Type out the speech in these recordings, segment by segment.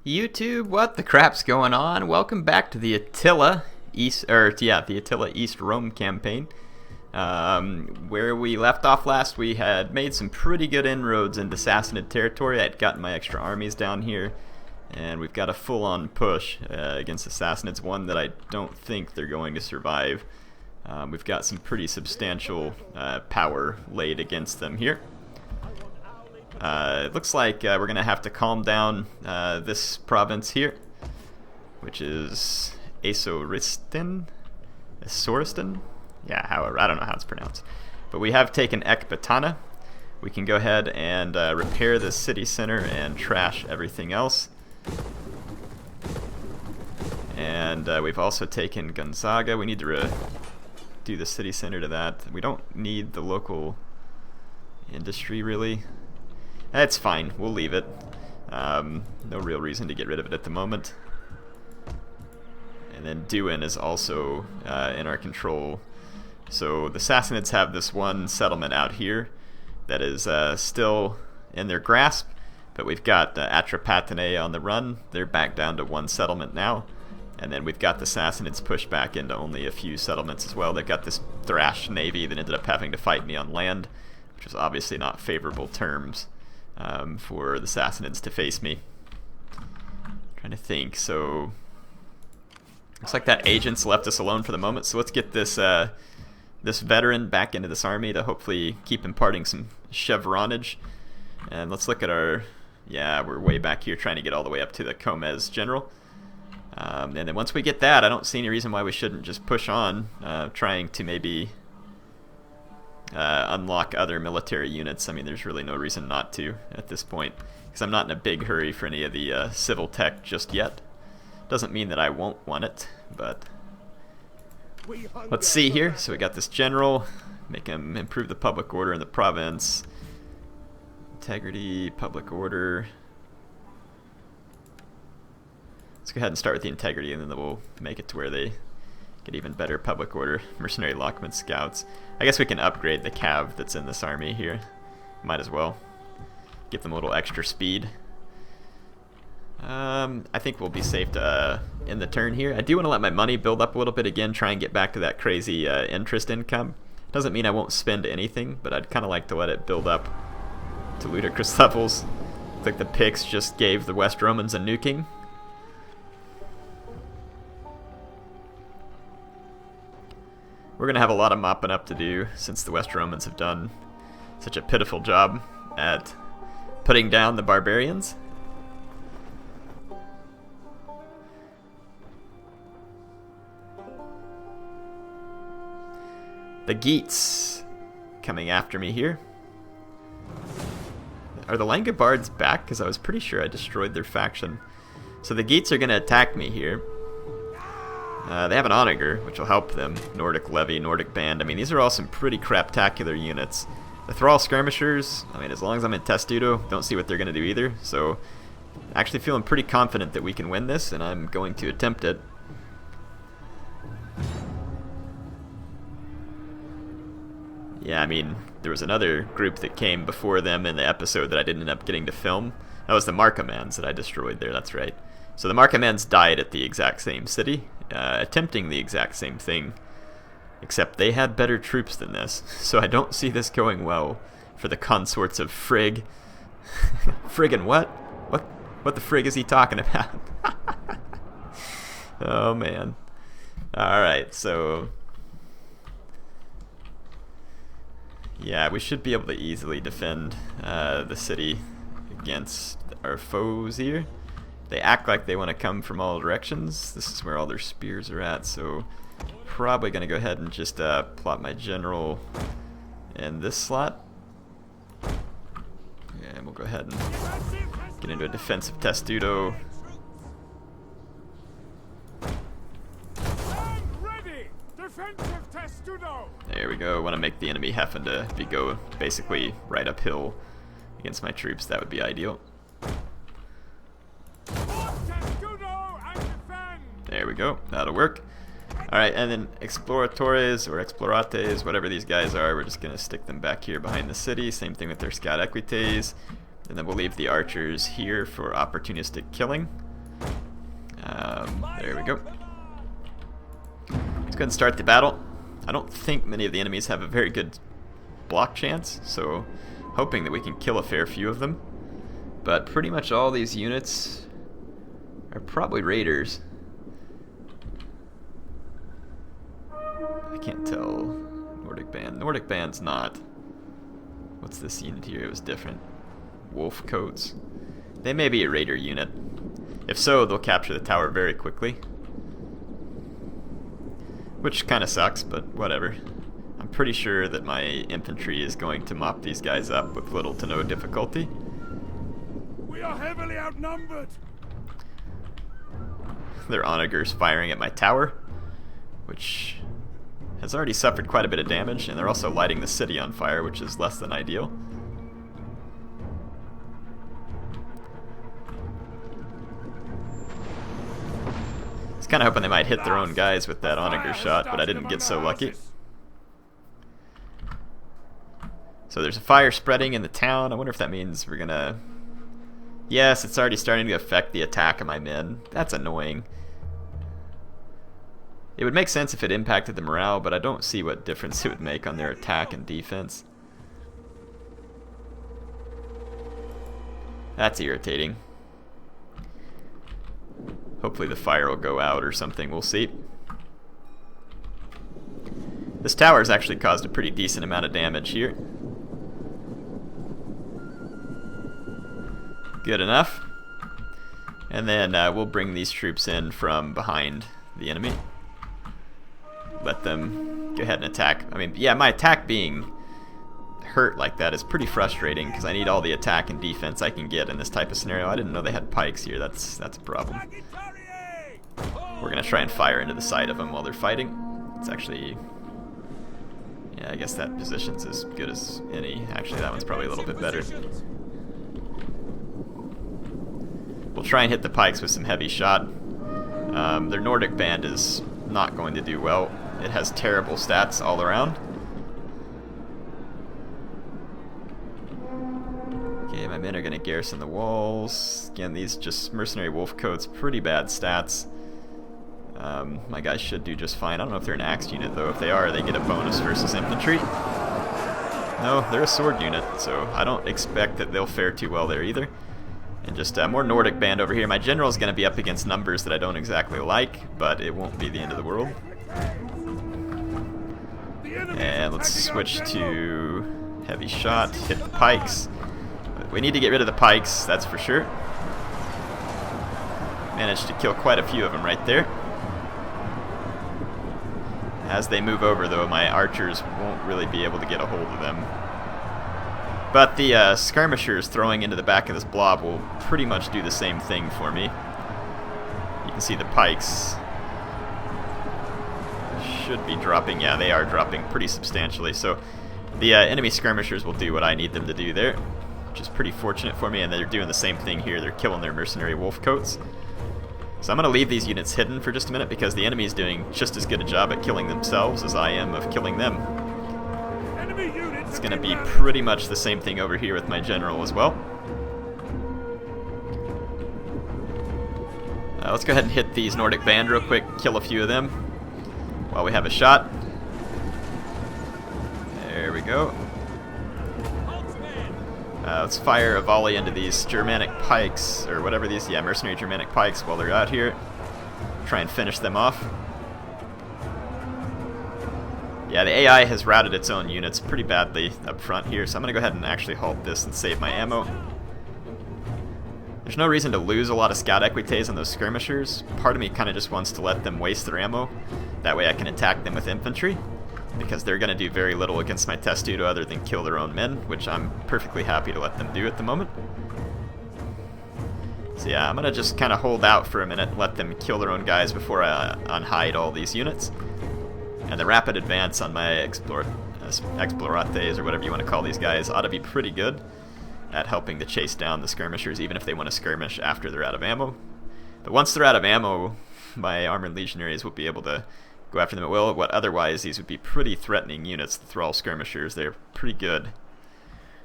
YouTube, what the crap's going on? Welcome back to the Attila the Attila East Rome campaign. Where we left off last, we had made some pretty good inroads into Sassanid territory. I'd gotten my extra armies down here, and we've got a full-on push against the Sassanids, one that I don't think they're going to survive. We've got some pretty substantial power laid against them here. It looks like we're going to have to calm down this province here, which is Asoristan? Yeah, however, I don't know how it's pronounced. But we have taken Ecbatana. We can go ahead and repair the city center and trash everything else. And we've also taken Gonzaga. We need to do the city center to that. We don't need the local industry, really. That's fine, we'll leave it. No real reason to get rid of it at the moment. And then Duin is also in our control. So the Sassanids have this one settlement out here that is still in their grasp, but we've got Atropatene on the run. They're back down to one settlement now. And then we've got the Sassanids pushed back into only a few settlements as well. They've got this Thrash navy that ended up having to fight me on land, which was obviously not favorable terms for the Sassanids to face me. Trying to think, so looks like that agent's left us alone for the moment, so let's get this this veteran back into this army to hopefully keep imparting some chevronage. And let's look at our, yeah, we're way back here trying to get all the way up to the Comez general. And then once we get that, I don't see any reason why we shouldn't just push on, trying to maybe unlock other military units. I mean, there's really no reason not to at this point, because I'm not in a big hurry for any of the civil tech just yet. Doesn't mean that I won't want it, but let's see here. So we got this general, make him improve the public order in the province. Integrity, public order. Let's go ahead and start with the integrity, and then we'll make it to where they get even better public order. Mercenary lockman scouts. I guess we can upgrade the cav that's in this army here. Might as well. Give them a little extra speed. I think we'll be safe to end the turn here. I do want to let my money build up a little bit again, try and get back to that crazy interest income. Doesn't mean I won't spend anything, but I'd kind of like to let it build up to ludicrous levels. Looks like the Picts just gave the West Romans a nuking. We're going to have a lot of mopping up to do, since the West Romans have done such a pitiful job at putting down the barbarians. The Geets coming after me here. Are the Langobards back? Because I was pretty sure I destroyed their faction. So the Geets are going to attack me here. They have an Onager, which will help them. Nordic Levy, Nordic Band. I mean, these are all some pretty craptacular units. The Thrall Skirmishers, I mean, as long as I'm in Testudo, don't see what they're going to do either. So, actually feeling pretty confident that we can win this, and I'm going to attempt it. Yeah, I mean, there was another group that came before them in the episode that I didn't end up getting to film. That was the Markomans that I destroyed there, that's right. So the Markomans died at the exact same city, attempting the exact same thing, except they had better troops than this. So I don't see this going well for the consorts of Frigg. Friggin' what? What the frig is he talking about? Oh man. Alright, so yeah, we should be able to easily defend the city against our foes here. They act like they want to come from all directions. This is where all their spears are at, so probably going to go ahead and just plot my general in this slot. And we'll go ahead and get into a defensive Testudo. There we go. I want to make the enemy having to go basically right uphill against my troops. That would be ideal. There we go. That'll work. Alright, and then Exploratores or Explorates, whatever these guys are, we're just going to stick them back here behind the city. Same thing with their Scout Equites. And then we'll leave the archers here for opportunistic killing. There we go. Let's go ahead and start the battle. I don't think many of the enemies have a very good block chance, so hoping that we can kill a fair few of them. But pretty much all these units are probably raiders. I can't tell. Nordic Band. Nordic Band's not. What's this unit here? It was different. Wolf coats. They may be a raider unit. If so, they'll capture the tower very quickly. Which kind of sucks, but whatever. I'm pretty sure that my infantry is going to mop these guys up with little to no difficulty. We are heavily outnumbered. Their onagers firing at my tower, which has already suffered quite a bit of damage, and they're also lighting the city on fire, which is less than ideal. I was kind of hoping they might hit their own guys with that onager shot, but I didn't get so lucky. So there's a fire spreading in the town. I wonder if that means we're gonna... Yes, it's already starting to affect the attack of my men. That's annoying. It would make sense if it impacted the morale, but I don't see what difference it would make on their attack and defense. That's irritating. Hopefully the fire will go out or something, we'll see. This tower's actually caused a pretty decent amount of damage here. Good enough. And then we'll bring these troops in from behind the enemy. Let them go ahead and attack. I mean, yeah, my attack being hurt like that is pretty frustrating because I need all the attack and defense I can get in this type of scenario. I didn't know they had pikes here. That's a problem. We're gonna try and fire into the side of them while they're fighting. It's actually, yeah, I guess that position's as good as any. Actually, that one's probably a little bit better. We'll try and hit the pikes with some heavy shot. Their Nordic band is not going to do well. It has terrible stats all around. Okay, my men are going to garrison the walls. Again, these just mercenary wolf coats, pretty bad stats. My guys should do just fine. I don't know if they're an axe unit, though. If they are, they get a bonus versus infantry. No, they're a sword unit, so I don't expect that they'll fare too well there either. And just more Nordic band over here. My general's going to be up against numbers that I don't exactly like, but it won't be the end of the world. And let's switch to heavy shot, hit the pikes. But we need to get rid of the pikes, that's for sure. Managed to kill quite a few of them right there. As they move over, though, my archers won't really be able to get a hold of them. But the skirmishers throwing into the back of this blob will pretty much do the same thing for me. You can see the pikes should be dropping. Yeah, they are dropping pretty substantially. So the enemy skirmishers will do what I need them to do there, which is pretty fortunate for me. And they're doing the same thing here. They're killing their mercenary wolf coats. So I'm going to leave these units hidden for just a minute because the enemy is doing just as good a job at killing themselves as I am of killing them. It's going to be pretty much the same thing over here with my general as well. Let's go ahead and hit these Nordic band real quick, kill a few of them while we have a shot. There we go. Let's fire a volley into these Germanic pikes, or whatever these, yeah, mercenary Germanic pikes while they're out here. Try and finish them off. Yeah, the AI has routed its own units pretty badly up front here, so I'm going to go ahead and actually halt this and save my ammo. There's no reason to lose a lot of scout equites on those skirmishers. Part of me kind of just wants to let them waste their ammo. That way I can attack them with infantry, because they're going to do very little against my testudo other than kill their own men, which I'm perfectly happy to let them do at the moment. So yeah, I'm going to just kind of hold out for a minute and let them kill their own guys before I unhide all these units. And the rapid advance on my explorates, or whatever you want to call these guys, ought to be pretty good at helping to chase down the skirmishers, even if they want to skirmish after they're out of ammo. But once they're out of ammo, my armored legionaries will be able to go after them at will. What otherwise these would be pretty threatening units, the thrall skirmishers. They're pretty good.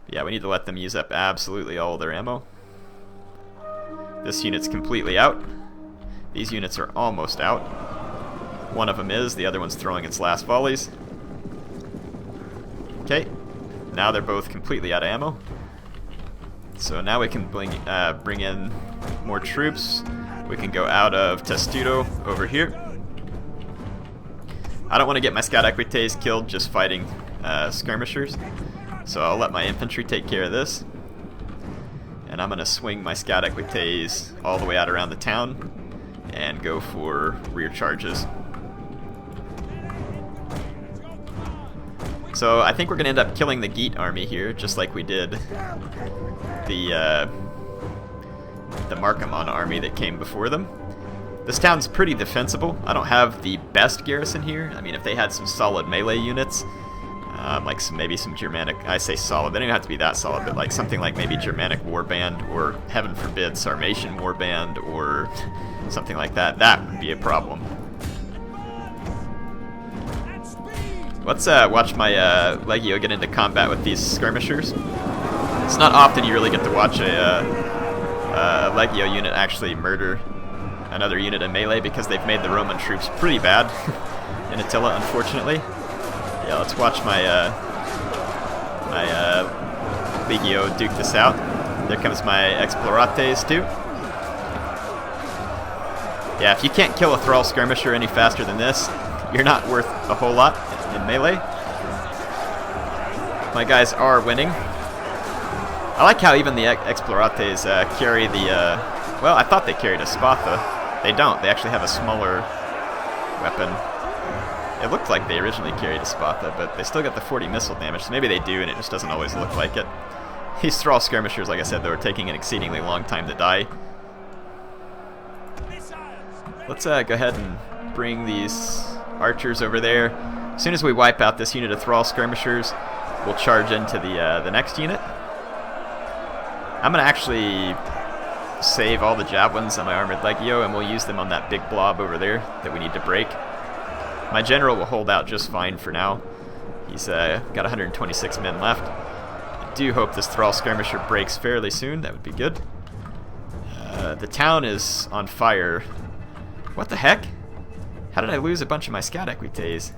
But yeah, we need to let them use up absolutely all their ammo. This unit's completely out. These units are almost out. One of them is, the other one's throwing its last volleys. Okay, now they're both completely out of ammo. So now we can bring in more troops. We can go out of Testudo over here. I don't want to get my scout equites killed just fighting skirmishers, so I'll let my infantry take care of this. And I'm going to swing my scout equites all the way out around the town and go for rear charges. So I think we're going to end up killing the Geet army here, just like we did the Marcomann army that came before them. This town's pretty defensible. I don't have the best garrison here. I mean, if they had some solid melee units, like maybe some Germanic, I say solid, they don't have to be that solid, but like something like maybe Germanic warband, or heaven forbid Sarmatian warband, or something like that, that would be a problem. Let's watch my Legio get into combat with these skirmishers. It's not often you really get to watch a Legio unit actually murder another unit in melee, because they've made the Roman troops pretty bad in Attila, unfortunately. Yeah, let's watch my Legio duke this out. There comes my Explorates too. Yeah, if you can't kill a Thrall skirmisher any faster than this, you're not worth a whole lot in melee. My guys are winning. I like how even the Explorates carry the, well, I thought they carried a Spatha. They don't. They actually have a smaller weapon. It looked like they originally carried a Spatha, but they still got the 40 missile damage, so maybe they do, and it just doesn't always look like it. These Thrall skirmishers, like I said, they were taking an exceedingly long time to die. Let's go ahead and bring these archers over there. As soon as we wipe out this unit of Thrall skirmishers, we'll charge into the next unit. I'm going to actually save all the javelins on my armored Legio, and we'll use them on that big blob over there that we need to break. My general will hold out just fine for now. He's got 126 men left. I do hope this Thrall skirmisher breaks fairly soon. That would be good. The town is on fire. What the heck? How did I lose a bunch of my scout equites?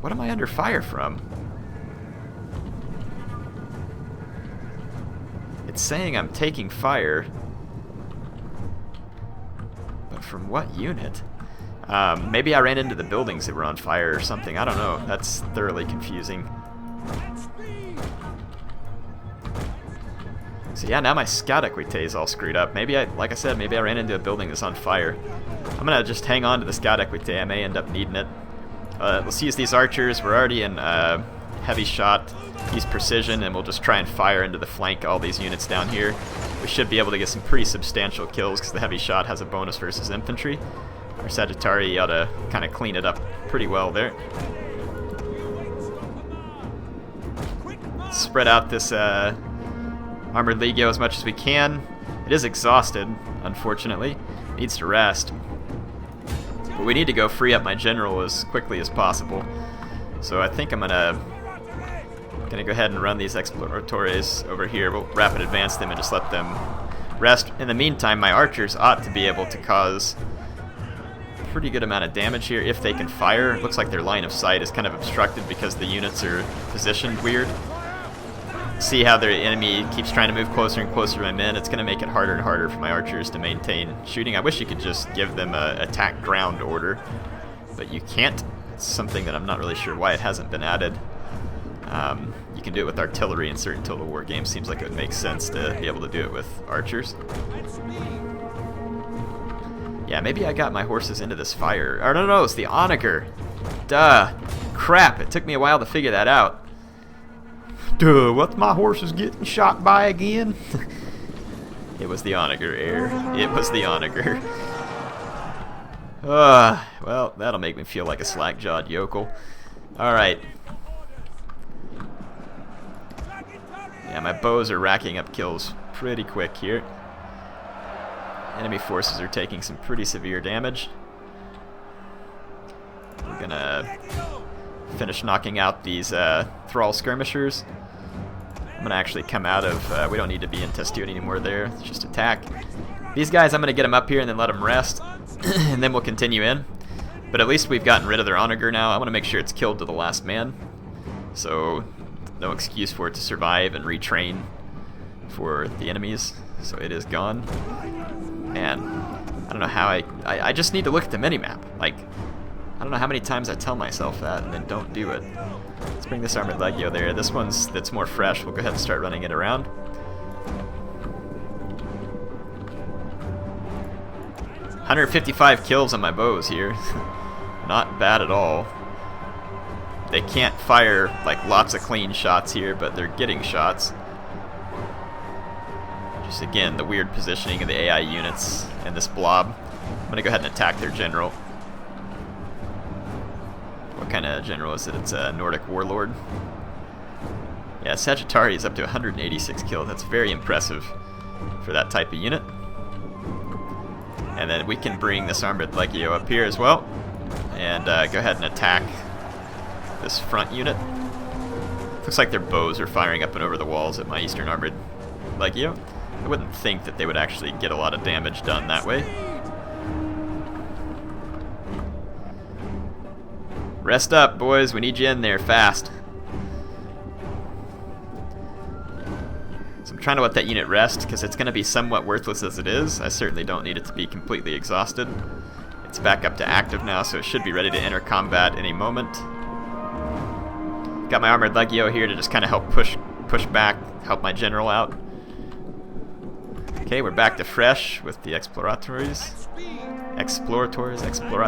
What am I under fire from? It's saying I'm taking fire, but from what unit? Maybe I ran into the buildings that were on fire or something. I don't know. That's thoroughly confusing. So yeah, now my scout equite is all screwed up. Maybe like I said, maybe I ran into a building that's on fire. I'm gonna just hang on to the scout equite. I may end up needing it. Let's use these archers. We're already in heavy shot. Use precision, and we'll just try and fire into the flank all these units down here. We should be able to get some pretty substantial kills, because the heavy shot has a bonus versus infantry. Our Sagittari ought to kind of clean it up pretty well there. Spread out this armored Legio as much as we can. It is exhausted, unfortunately. It needs to rest. But we need to go free up my general as quickly as possible. So I think I'm gonna go ahead and run these Exploratores over here. We'll rapid advance them and just let them rest. In the meantime, my archers ought to be able to cause a pretty good amount of damage here if they can fire. It looks like their line of sight is kind of obstructed because the units are positioned weird. See how their enemy keeps trying to move closer and closer to my men. It's going to make it harder and harder for my archers to maintain shooting. I wish you could just give them a attack ground order, but you can't. It's something that I'm not really sure why it hasn't been added. You can do it with artillery in certain Total War games. Seems like it would make sense to be able to do it with archers. Yeah, maybe I got my horses into this fire. Or no, it's the onager. Duh. Crap, it took me a while to figure that out. Duh, what's my horses getting shot by again? It was the onager, Air. It was the onager. Well, that'll make me feel like a slack-jawed yokel. Alright. Yeah, my bows are racking up kills pretty quick here. Enemy forces are taking some pretty severe damage. We're gonna finish knocking out these Thrall skirmishers. I'm gonna actually come out of, we don't need to be in Testudo anymore there, let's just attack. These guys, I'm going to get them up here and then let them rest, and then we'll continue in. But at least we've gotten rid of their onager now. I want to make sure it's killed to the last man, so no excuse for it to survive and retrain for the enemies. So it is gone. Man, I don't know how I just need to look at the minimap. Like, I don't know how many times I tell myself that and then don't do it. Let's bring this Armored Legio there. This one's that's more fresh. We'll go ahead and start running it around. "155 kills on my bows here." Not bad at all. They can't fire like lots of clean shots here, but they're getting shots. Just again, the weird positioning of the AI units and this blob. I'm gonna go ahead and attack their general. What kind of general is it? It's a Nordic warlord. Yeah, Sagittari is up to 186 kills. That's very impressive for that type of unit. And then we can bring this Armored Legio up here as well, and go ahead and attack this front unit. Looks like their bows are firing up and over the walls at my Eastern Armored Legio. I wouldn't think that they would actually get a lot of damage done that way. Rest up, boys. We need you in there fast. So I'm trying to let that unit rest because it's going to be somewhat worthless as it is. I certainly don't need it to be completely exhausted. It's back up to active now, so it should be ready to enter combat any moment. Got my Armored Legio here to just kind of help push back, help my general out. Okay, we're back to fresh with the Explorators.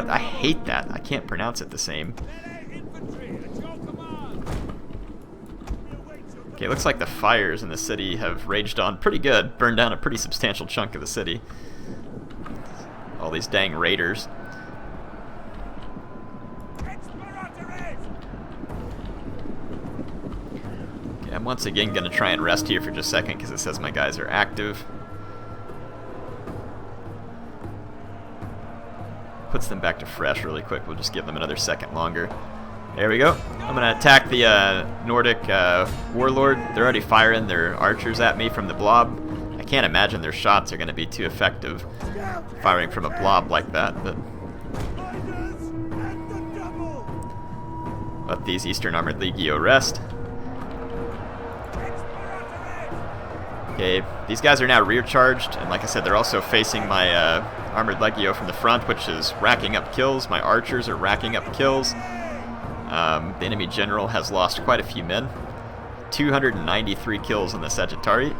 I hate that. I can't pronounce it the same. Okay, looks like the fires in the city have raged on pretty good. Burned down a pretty substantial chunk of the city. All these dang raiders. Okay, I'm once again going to try and rest here for just a second because it says my guys are active. Puts them back to fresh really quick. We'll just give them another second longer. There we go. I'm going to attack the Nordic warlord. They're already firing their archers at me from the blob. I can't imagine their shots are going to be too effective firing from a blob like that, but let these Eastern Armored Legio rest. Okay, these guys are now rear charged, and like I said, they're also facing my Armored Legio from the front, which is racking up kills. My archers are racking up kills. The enemy general has lost quite a few men. 293 kills on the Sagittari.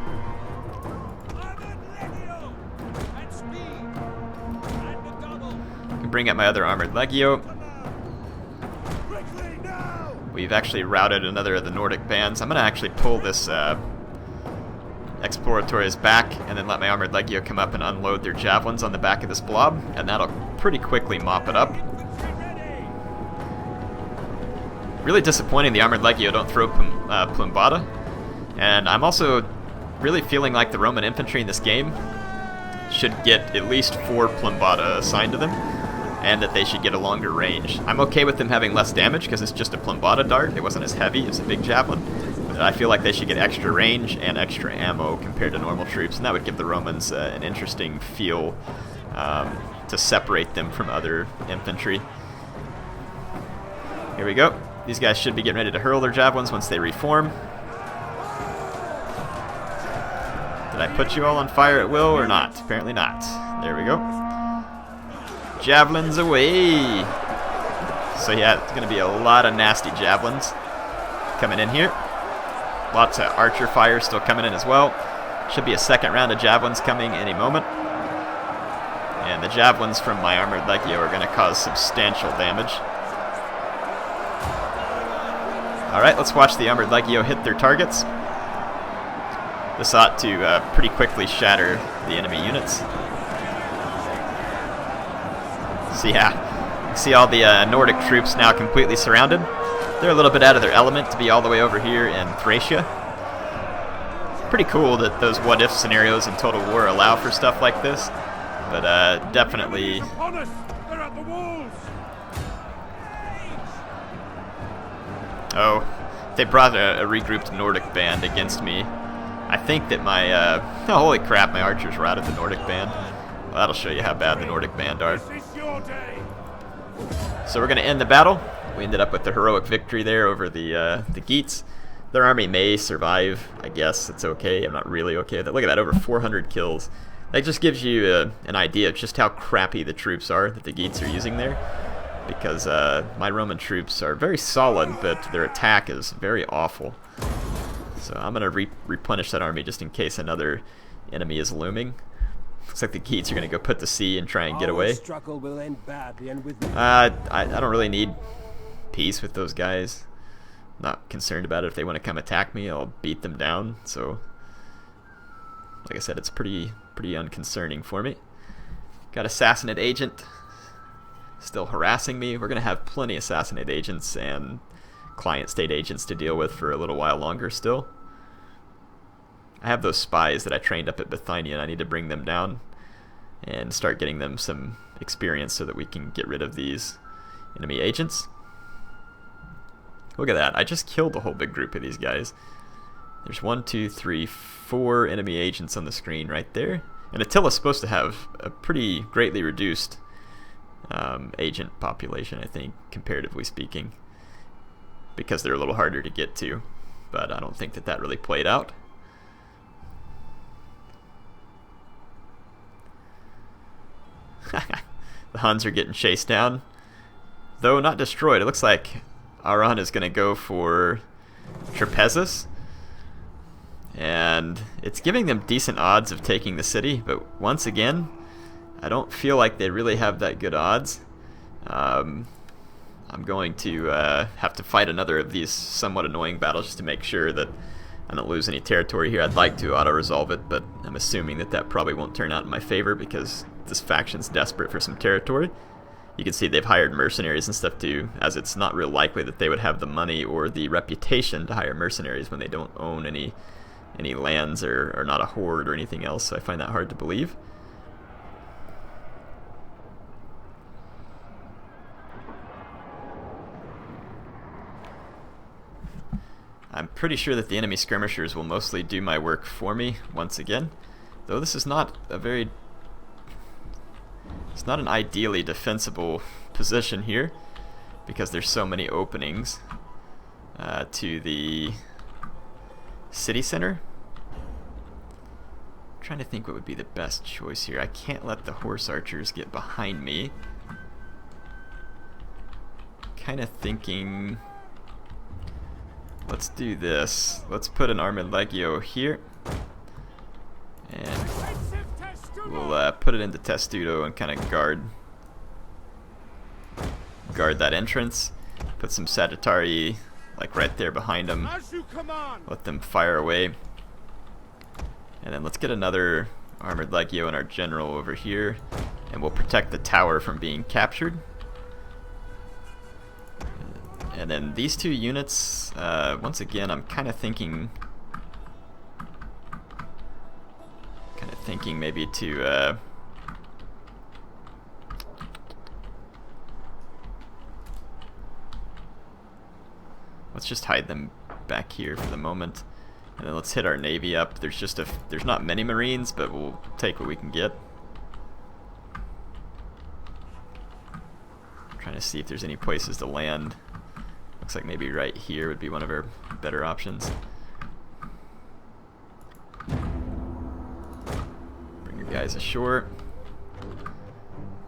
I can bring up my other Armored Legio. We've actually routed another of the Nordic bands. I'm going to actually pull this Explorators back and then let my Armored Legio come up and unload their javelins on the back of this blob, and that'll pretty quickly mop it up. Really disappointing the Armored Legio don't throw Plumbata, and I'm also really feeling like the Roman infantry in this game should get at least 4 Plumbata assigned to them, and that they should get a longer range. I'm okay with them having less damage because it's just a Plumbata dart. It wasn't as heavy as a big javelin. I feel like they should get extra range and extra ammo compared to normal troops, and that would give the Romans an interesting feel to separate them from other infantry. Here we go. These guys should be getting ready to hurl their javelins once they reform. Did I put you all on fire at will or not? Apparently not. There we go. Javelins away! So yeah, it's going to be a lot of nasty javelins coming in here. Lots of archer fire still coming in as well. Should be a second round of javelins coming any moment. And the javelins from my Armored Legio are going to cause substantial damage. Alright, let's watch the Armored Legio hit their targets. This ought to pretty quickly shatter the enemy units. So yeah, see all the Nordic troops now completely surrounded. They're a little bit out of their element to be all the way over here in Thracia. Pretty cool that those what-if scenarios in Total War allow for stuff like this, but definitely... Oh, they brought a regrouped Nordic band against me. I think that my, oh, holy crap, my archers were out of the Nordic band. Well, that'll show you how bad the Nordic band are. So we're going to end the battle. We ended up with the heroic victory there over the Geets. Their army may survive, I guess. It's okay. I'm not really okay with it. Look at that, over 400 kills. That just gives you an idea of just how crappy the troops are that the Geets are using there. Because my Roman troops are very solid, but their attack is very awful. So I'm going to replenish that army just in case another enemy is looming. Looks like the Geets are going to go put to sea and try and get away. I don't really need peace with those guys. I'm not concerned about it. If they want to come attack me, I'll beat them down. So, like I said, it's pretty unconcerning for me. Got a Sassanid agent still harassing me. We're going to have plenty of Sassanid agents and client state agents to deal with for a little while longer still. I have those spies that I trained up at Bithynia, and I need to bring them down and start getting them some experience so that we can get rid of these enemy agents. Look at that, I just killed a whole big group of these guys. There's 1, 2, 3, 4 enemy agents on the screen right there. And Attila's supposed to have a pretty greatly reduced agent population, I think, comparatively speaking, because they're a little harder to get to. But I don't think that really played out. The Huns are getting chased down, though not destroyed. It looks like Arran is going to go for Trapezes, and it's giving them decent odds of taking the city, but once again, I don't feel like they really have that good odds. I'm going to have to fight another of these somewhat annoying battles just to make sure that I don't lose any territory here. I'd like to auto-resolve it, but I'm assuming that probably won't turn out in my favor because this faction's desperate for some territory. You can see they've hired mercenaries and stuff too, as it's not real likely that they would have the money or the reputation to hire mercenaries when they don't own any lands or are not a horde or anything else, so I find that hard to believe. I'm pretty sure that the enemy skirmishers will mostly do my work for me once again, though this is not it's not an ideally defensible position here because there's so many openings to the city center. I'm trying to think what would be the best choice here. I can't let the horse archers get behind me. Kind of thinking, let's do this. Let's put an armored legio here, and we'll put it into Testudo and kind of guard that entrance. Put some Sagittarii like right there behind them. Let them fire away, and then let's get another armored legio and our general over here, and we'll protect the tower from being captured. And then these two units, once again, I'm kind of thinking maybe to let's just hide them back here for the moment, and then let's hit our navy up. There's not many marines, but we'll take what we can get. I'm trying to see if there's any places to land. Looks like maybe right here would be one of our better options. Bring your guys ashore.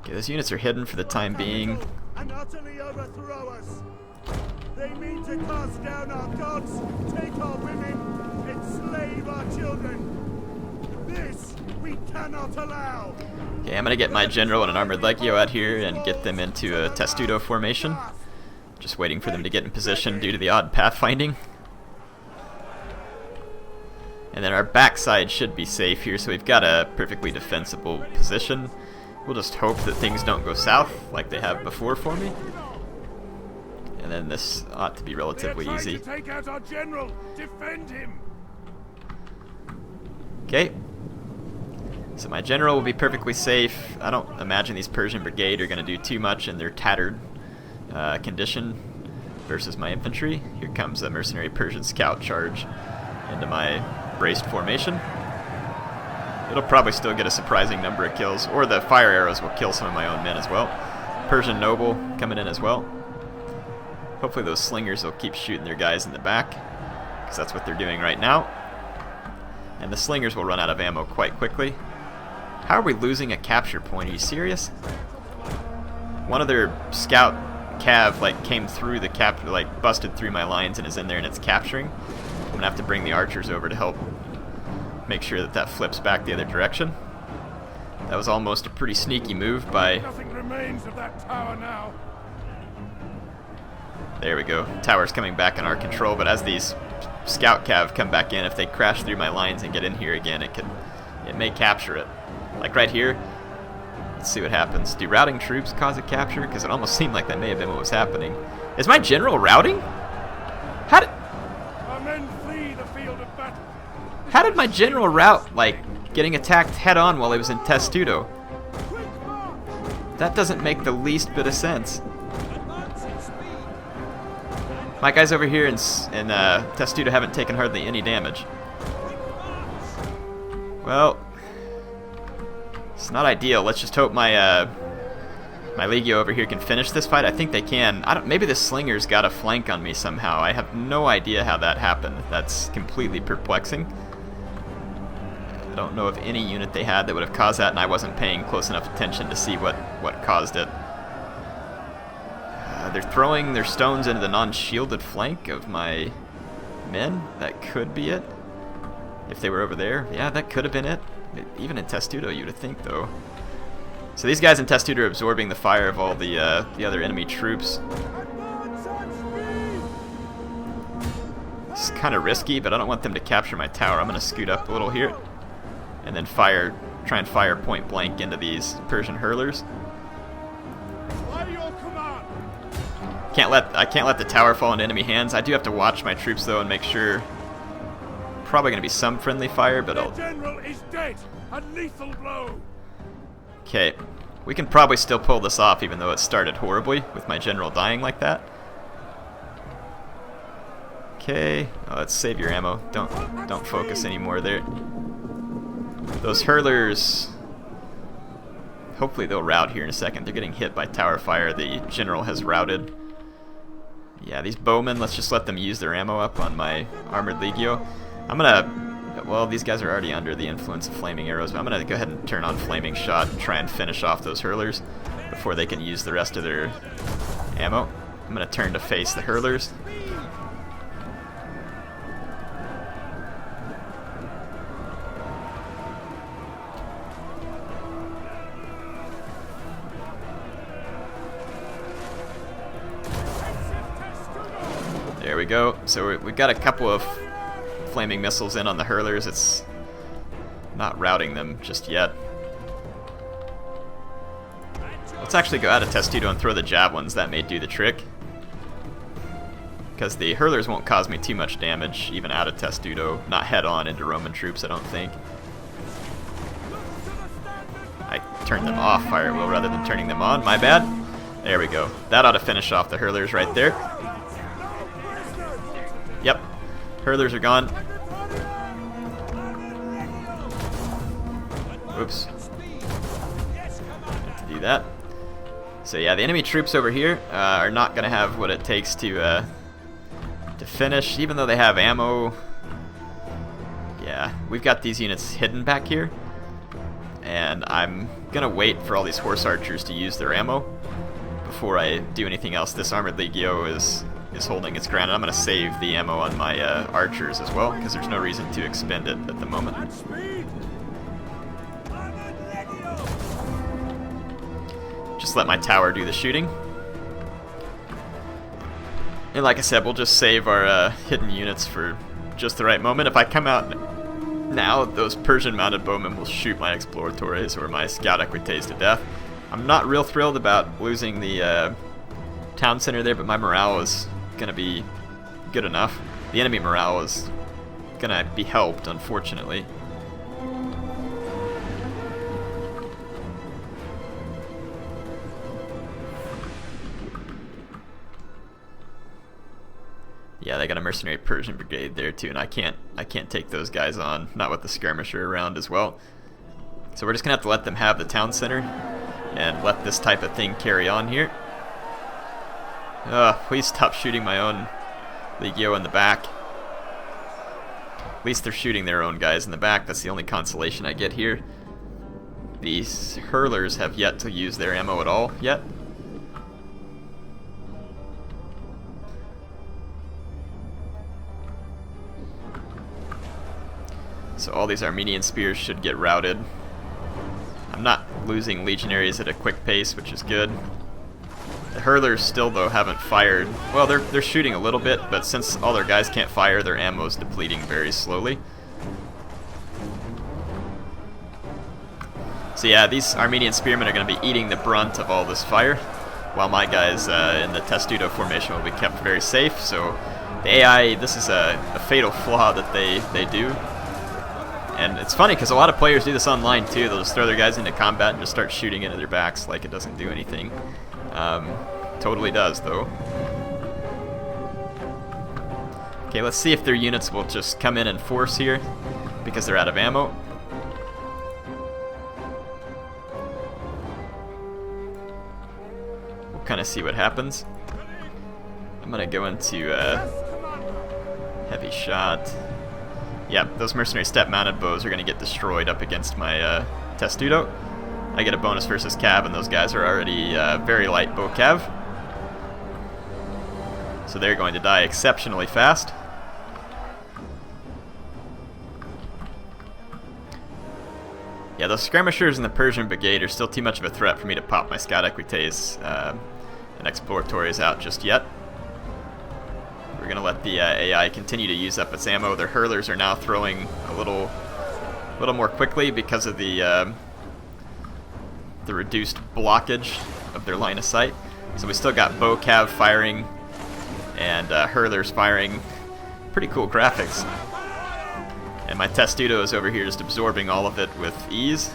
Okay, those units are hidden for the time being. And utterly overthrow us. They mean to cast down our gods, take our women, enslave our children. This we cannot allow. Okay, I'm gonna get my general and an armored legio out here and get them into a Testudo formation. Just waiting for them to get in position due to the odd pathfinding. And then our backside should be safe here, so we've got a perfectly defensible position. We'll just hope that things don't go south like they have before for me. And then this ought to be relatively easy. Take out our general. Defend him. Okay. So my general will be perfectly safe. I don't imagine these Persian brigade are going to do too much in their tattered condition versus my infantry. Here comes a mercenary Persian scout charge into my braced formation. It'll probably still get a surprising number of kills, or the fire arrows will kill some of my own men as well. Persian noble coming in as well. Hopefully those slingers will keep shooting their guys in the back, because that's what they're doing right now. And the slingers will run out of ammo quite quickly. How are we losing a capture point? Are you serious? One of their scout cav like came through the like busted through my lines and is in there and it's capturing. I'm gonna have to bring the archers over to help make sure that that flips back the other direction. That was almost a pretty sneaky move by... Nothing remains of that tower now. There we go. Tower's coming back in our control, but as these scout cav come back in, if they crash through my lines and get in here again, it may capture it. Like right here. Let's see what happens. Do routing troops cause a capture? Because it almost seemed like that may have been what was happening. Is my general routing? How did... Our men flee the field of battle. How did my general route, like, getting attacked head-on while he was in Testudo? That doesn't make the least bit of sense. My guys over here in Testudo haven't taken hardly any damage. Well, it's not ideal. Let's just hope my my Legio over here can finish this fight. I think they can. Maybe the slingers got a flank on me somehow. I have no idea how that happened. That's completely perplexing. I don't know of any unit they had that would have caused that, and I wasn't paying close enough attention to see what caused it. They're throwing their stones into the non-shielded flank of my men. That could be it. If they were over there, yeah, that could have been it. Even in Testudo, you would think, though. So these guys in Testudo are absorbing the fire of all the other enemy troops. It's kind of risky, but I don't want them to capture my tower. I'm going to scoot up a little here, and then try and fire point blank into these Persian hurlers. I can't let the tower fall into enemy hands. I do have to watch my troops though and make sure. Probably going to be some friendly fire, but I'll... General is dead. A lethal blow. Okay, we can probably still pull this off, even though it started horribly with my general dying like that. Okay, let's save your ammo. Don't focus anymore there. Those hurlers, hopefully they'll rout here in a second. They're getting hit by tower fire. The general has routed. Yeah, these bowmen, let's just let them use their ammo up on my armored legio. I'm gonna, well, these guys are already under the influence of flaming arrows, but I'm gonna go ahead and turn on flaming shot and try and finish off those hurlers before they can use the rest of their ammo. I'm gonna turn to face the hurlers. There we go. So we've got a couple of flaming missiles in on the hurlers. It's not routing them just yet. Let's actually go out of Testudo and throw the javelins. That may do the trick. Because the hurlers won't cause me too much damage, even out of Testudo. Not head-on into Roman troops, I don't think. I turned them off, fire wheel, rather than turning them on. My bad. There we go. That ought to finish off the hurlers right there. Yep. Hurlers are gone. Oops. To do that. So yeah, the enemy troops over here are not going to have what it takes to finish, even though they have ammo. Yeah, we've got these units hidden back here, and I'm going to wait for all these horse archers to use their ammo before I do anything else. This armored legio is holding its ground, and I'm going to save the ammo on my archers as well, because there's no reason to expend it at the moment. Just let my tower do the shooting. And like I said, we'll just save our hidden units for just the right moment. If I come out now, those Persian mounted bowmen will shoot my exploratores or my scout equites to death. I'm not real thrilled about losing the town center there, but my morale is going to be good enough. The enemy morale is going to be helped, unfortunately. Yeah, they got a mercenary Persian brigade there too, and I can't take those guys on, not with the skirmisher around as well. So we're just gonna have to let them have the town center and let this type of thing carry on here. Please stop shooting my own Legio in the back. At least they're shooting their own guys in the back. That's the only consolation I get here. These hurlers have yet to use their ammo at all yet. So all these Armenian spears should get routed. I'm not losing legionaries at a quick pace, which is good. The hurlers still, though, haven't fired. Well, they're shooting a little bit, but since all their guys can't fire, their ammo's depleting very slowly. So yeah, these Armenian spearmen are going to be eating the brunt of all this fire, while my guys in the testudo formation will be kept very safe. So the AI, this is a fatal flaw that they do. And it's funny because a lot of players do this online too. They'll just throw their guys into combat and just start shooting into their backs like it doesn't do anything. Totally does, though. Okay, let's see if their units will just come in and force here because they're out of ammo. We'll kind of see what happens. I'm gonna go into heavy shot. Yeah, those mercenary step-mounted bows are going to get destroyed up against my testudo. I get a bonus versus cav, and those guys are already very light bow cav. So they're going to die exceptionally fast. Yeah, those skirmishers and the Persian brigade are still too much of a threat for me to pop my Scout Equites and Exploratories out just yet. We're going to let the AI continue to use up its ammo. Their hurlers are now throwing a little more quickly because of the reduced blockage of their line of sight. So we still got bow cav firing and hurlers firing. Pretty cool graphics. And my testudo is over here just absorbing all of it with ease.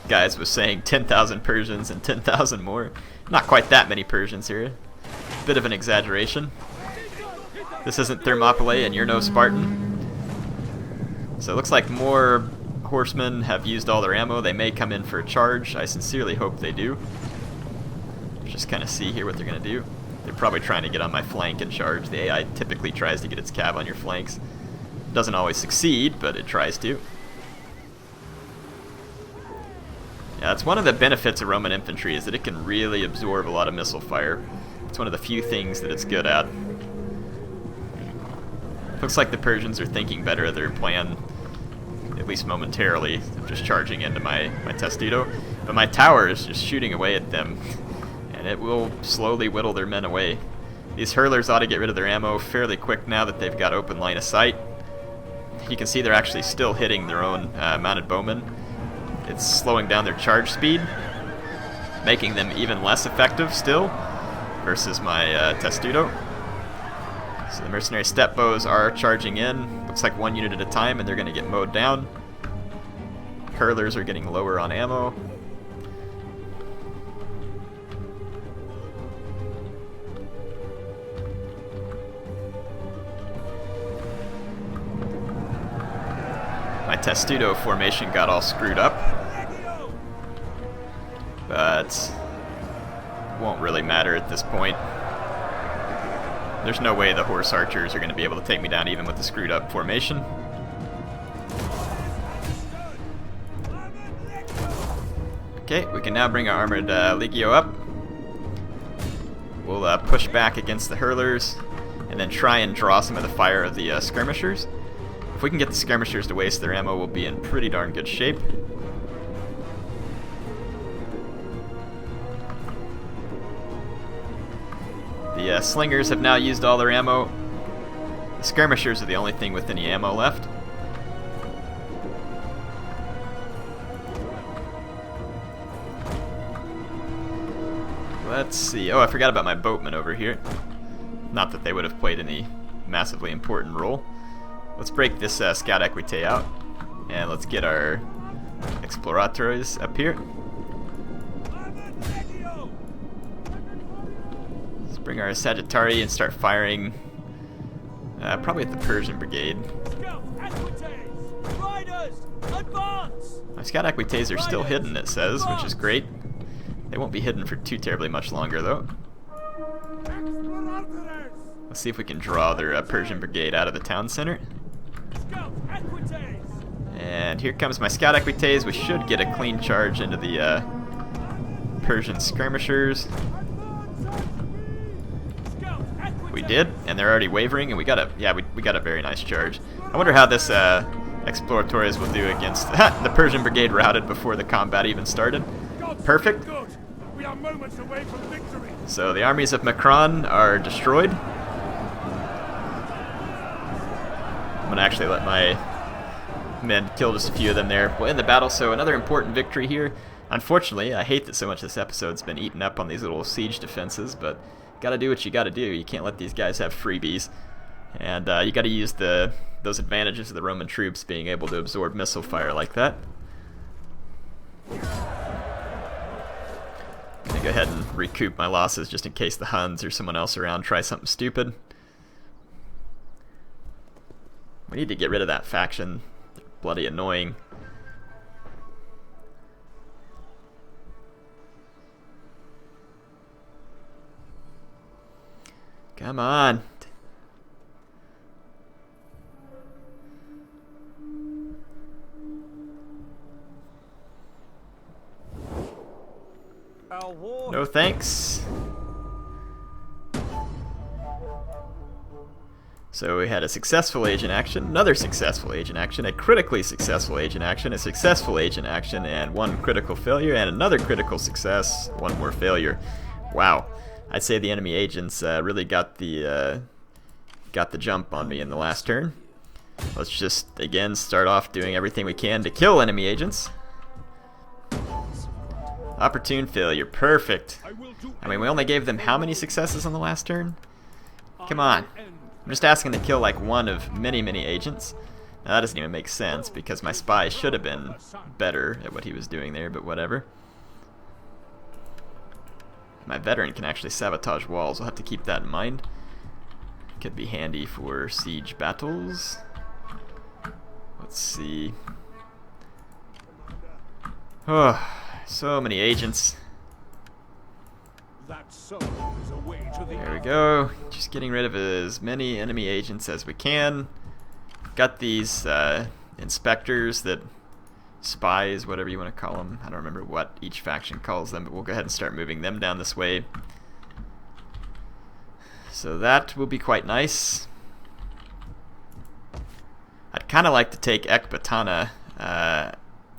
Guys was saying 10,000 Persians and 10,000 more. Not quite that many Persians here. Bit of an exaggeration. This isn't Thermopylae and you're no Spartan. So it looks like more horsemen have used all their ammo. They may come in for a charge. I sincerely hope they do. Just kind of see here what they're going to do. They're probably trying to get on my flank and charge. The AI typically tries to get its cav on your flanks. Doesn't always succeed, but it tries to. Yeah, that's one of the benefits of Roman infantry, is that it can really absorb a lot of missile fire. It's one of the few things that it's good at. Looks like the Persians are thinking better of their plan, at least momentarily, of just charging into my testudo. But my tower is just shooting away at them, and it will slowly whittle their men away. These hurlers ought to get rid of their ammo fairly quick now that they've got open line of sight. You can see they're actually still hitting their own mounted bowmen. It's slowing down their charge speed, making them even less effective still versus my testudo. So the mercenary step bows are charging in. Looks like one unit at a time, and they're going to get mowed down. Hurlers are getting lower on ammo. My testudo formation got all screwed up, but won't really matter at this point. There's no way the horse archers are going to be able to take me down even with the screwed up formation. Okay, we can now bring our armored legio up. We'll push back against the hurlers and then try and draw some of the fire of the skirmishers. If we can get the skirmishers to waste their ammo, we'll be in pretty darn good shape. The slingers have now used all their ammo. The skirmishers are the only thing with any ammo left. Let's see. Oh, I forgot about my boatmen over here. Not that they would have played any massively important role. Let's break this Scout Equite out, and let's get our Exploratores up here. bring our Sagittari and start firing. Probably at the Persian brigade. My scout equites are still hidden, it says, which is great. They won't be hidden for too terribly much longer, though. Let's see if we can draw their Persian brigade out of the town center. And here comes my scout equites. We should get a clean charge into the Persian skirmishers. We did, and they're already wavering, and we got a very nice charge. I wonder how this Exploratores will do against the Persian brigade routed before the combat even started. Perfect. We are moments away from victory. So the armies of Macron are destroyed. I'm gonna actually let my men kill just a few of them there. We'll end the battle, so another important victory here. Unfortunately, I hate that so much of this episode's been eaten up on these little siege defenses, but gotta do what you gotta do. You can't let these guys have freebies. And you gotta use those advantages of the Roman troops being able to absorb missile fire like that. Gonna go ahead and recoup my losses just in case the Huns or someone else around try something stupid. We need to get rid of that faction. They're bloody annoying. Come on. No thanks. So we had a successful agent action, another successful agent action, a critically successful agent action, a successful agent action, and one critical failure, and another critical success, one more failure. Wow. I'd say the enemy agents really got the jump on me in the last turn. Let's just, again, start off doing everything we can to kill enemy agents. Opportune failure. Perfect. I mean, we only gave them how many successes on the last turn? Come on. I'm just asking to kill like one of many, many agents. Now that doesn't even make sense because my spy should have been better at what he was doing there, but whatever. My veteran can actually sabotage walls. We'll have to keep that in mind. Could be handy for siege battles. Let's see. Oh, so many agents. There we go. Just getting rid of as many enemy agents as we can. Got these inspectors, that spies, whatever you want to call them. I don't remember what each faction calls them, but we'll go ahead and start moving them down this way. So that will be quite nice. I'd kind of like to take Ecbatana,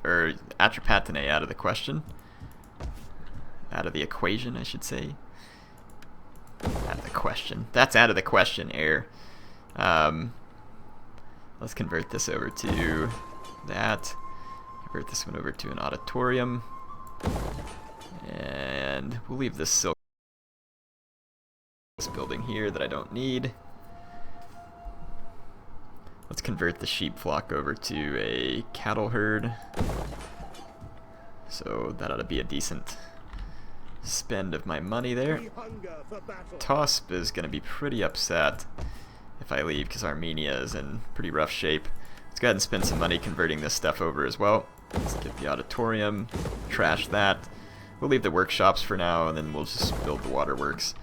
or Atropatene out of the question. Out of the equation, I should say. Out of the question. That's out of the question, air. Let's convert this over to that. Convert this one over to an auditorium. And we'll leave this silk building here that I don't need. Let's convert the sheep flock over to a cattle herd. So that ought to be a decent spend of my money there. Tosp is going to be pretty upset if I leave because Armenia is in pretty rough shape. Let's go ahead and spend some money converting this stuff over as well. Let's get the auditorium, trash that. We'll leave the workshops for now, and then we'll just build the waterworks.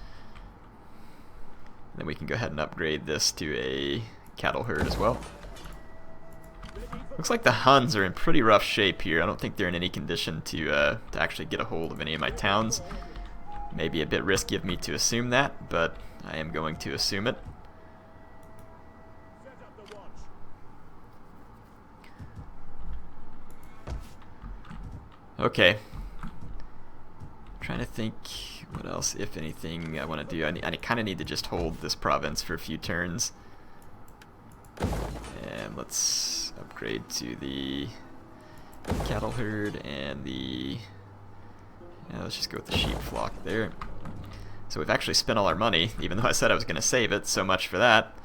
Then we can go ahead and upgrade this to a cattle herd as well. Looks like the Huns are in pretty rough shape here. I don't think they're in any condition to actually get a hold of any of my towns. Maybe a bit risky of me to assume that, but I am going to assume it. Okay. Trying to think what else, if anything, I want to do. I kind of need to just hold this province for a few turns. And let's upgrade to the cattle herd and the... Yeah, let's just go with the sheep flock there. So we've actually spent all our money, even though I said I was going to save it. So much for that.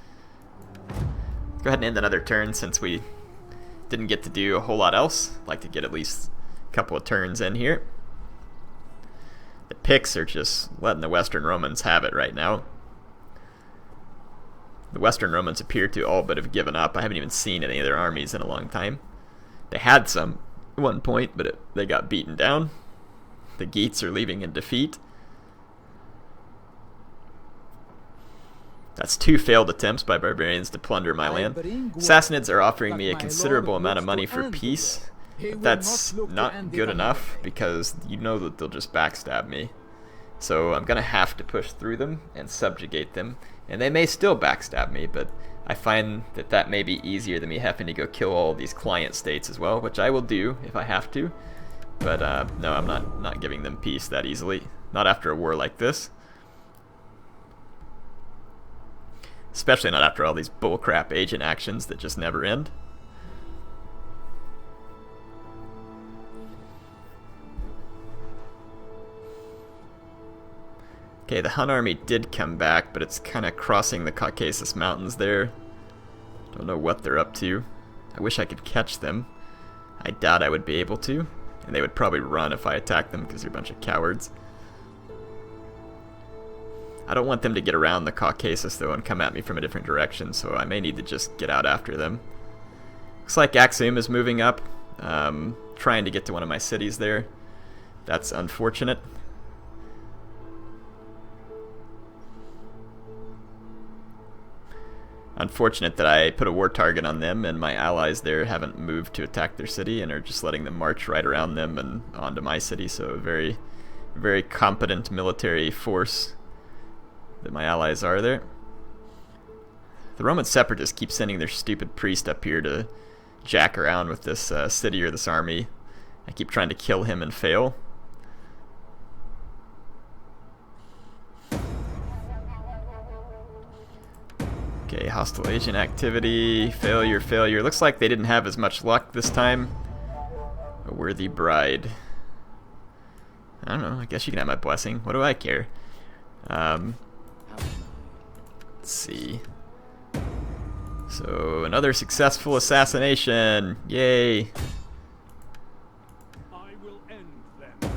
Go ahead and end another turn since we didn't get to do a whole lot else. I'd like to get at least a couple of turns in here. The Picts are just letting the Western Romans have it right now. The Western Romans appear to all but have given up. I haven't even seen any of their armies in a long time. They had some at one point, but they got beaten down. The Geets are leaving in defeat. That's 2 failed attempts by barbarians to plunder my land. Sassanids are offering me a considerable amount of money for peace. But that's not good enough, because you know that they'll just backstab me. So I'm going to have to push through them and subjugate them. And they may still backstab me, but I find that that may be easier than me having to go kill all these client states as well, which I will do if I have to. But no, I'm not giving them peace that easily. Not after a war like this. Especially not after all these bullcrap agent actions that just never end. Okay, the Hun army did come back, but it's kind of crossing the Caucasus Mountains there. Don't know what they're up to. I wish I could catch them. I doubt I would be able to. And they would probably run if I attacked them because they're a bunch of cowards. I don't want them to get around the Caucasus though and come at me from a different direction, so I may need to just get out after them. Looks like Axum is moving up, trying to get to one of my cities there. That's unfortunate. Unfortunate that I put a war target on them and my allies there haven't moved to attack their city and are just letting them march right around them and onto my city, so a very, very competent military force that my allies are there. The Roman separatists keep sending their stupid priest up here to jack around with this city or this army. I keep trying to kill him and fail. Okay, hostile agent activity, failure, failure. Looks like they didn't have as much luck this time. A worthy bride. I don't know, I guess you can have my blessing. What do I care? Let's see. So, another successful assassination. Yay. I will end them.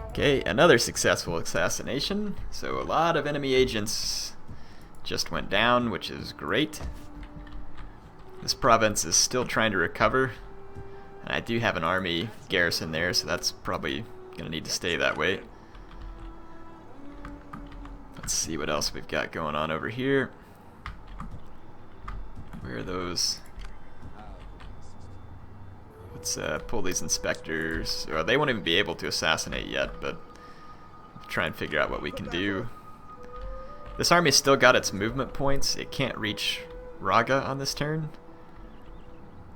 Okay, another successful assassination. So, a lot of enemy agents just went down, which is great. This province is still trying to recover. And I do have an army garrison there, so that's probably going to need to stay that way. Let's see what else we've got going on over here. Where are those? Let's pull these inspectors. Or they won't even be able to assassinate yet, but try and figure out what we can do. This army's still got its movement points. It can't reach Raga on this turn,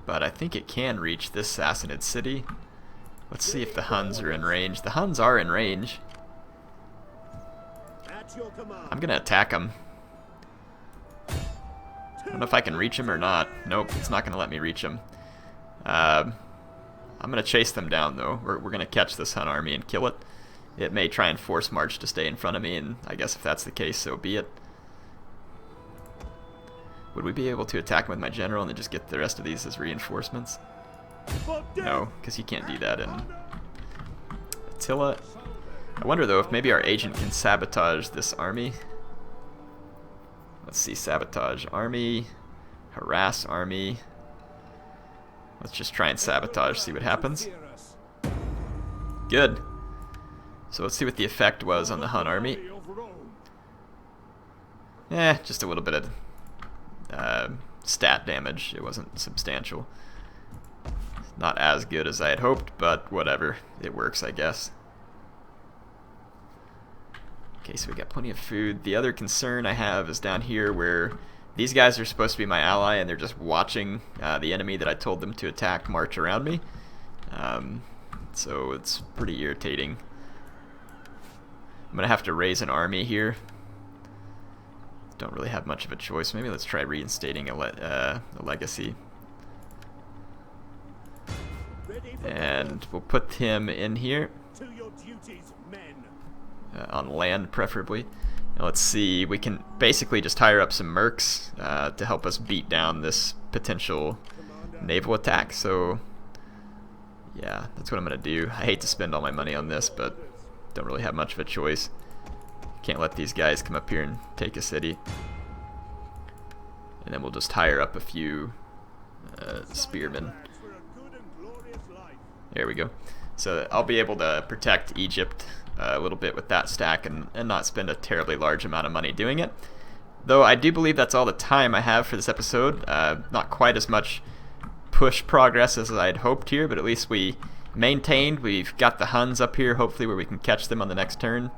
but I think it can reach this Sassanid city. Let's see if the Huns are in range. The Huns are in range. I'm gonna attack them. I don't know if I can reach them or not. Nope, it's not gonna let me reach them. I'm gonna chase them down though. We're gonna catch this Hun army and kill it. It may try and force march to stay in front of me, and I guess if that's the case, so be it. Would we be able to attack him with my general and then just get the rest of these as reinforcements? No, because he can't do that in Attila. I wonder though if maybe our agent can sabotage this army. Let's see, sabotage army, harass army. Let's just try and sabotage, see what happens. Good. So let's see what the effect was on the Hun army. Just a little bit of stat damage. It wasn't substantial. Not as good as I had hoped, but whatever. It works, I guess. Okay, so we got plenty of food. The other concern I have is down here where these guys are supposed to be my ally and they're just watching the enemy that I told them to attack march around me. So it's pretty irritating. I'm gonna have to raise an army here. Don't really have much of a choice. Maybe let's try reinstating a legacy. And we'll put him in here. On land, preferably. And let's see, we can basically just hire up some mercs to help us beat down this potential naval attack. So, yeah, that's what I'm gonna do. I hate to spend all my money on this, but don't really have much of a choice. Can't let these guys come up here and take a city. And then we'll just hire up a few spearmen. There we go. So I'll be able to protect Egypt a little bit with that stack and not spend a terribly large amount of money doing it. Though I do believe that's all the time I have for this episode. Not quite as much push progress as I'd hoped here, but at least we maintained. We've got the Huns up here, hopefully, where we can catch them on the next turn.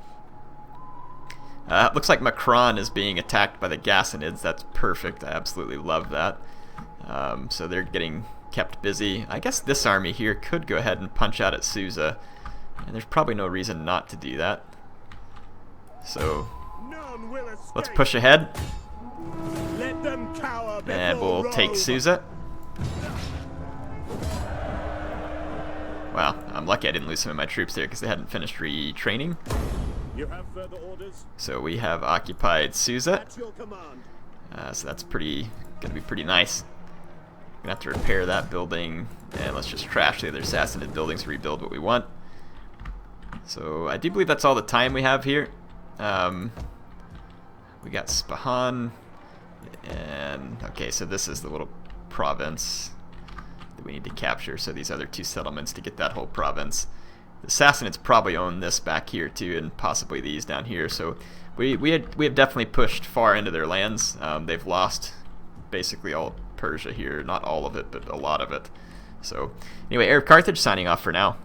Looks like Macron is being attacked by the Sassanids. That's perfect. I absolutely love that. So they're getting kept busy. I guess this army here could go ahead and punch out at Susa, and there's probably no reason not to do that. So let's push ahead, Let them cower and we'll before take Rome. Susa. Wow, I'm lucky I didn't lose some of my troops there because they hadn't finished retraining. You have further orders? So we have occupied Susa. At your command. So that's gonna be pretty nice. Gonna have to repair that building, and let's just trash the other Sassanid buildings, rebuild what we want. So I do believe that's all the time we have here. We got Spahan, and okay, so this is the little province that we need to capture. So these other two settlements to get that whole province. The Sassanids probably own this back here too, and possibly these down here. So we have definitely pushed far into their lands. They've lost basically all Persia here, not all of it, but a lot of it. So anyway, HeirofCarthage signing off for now.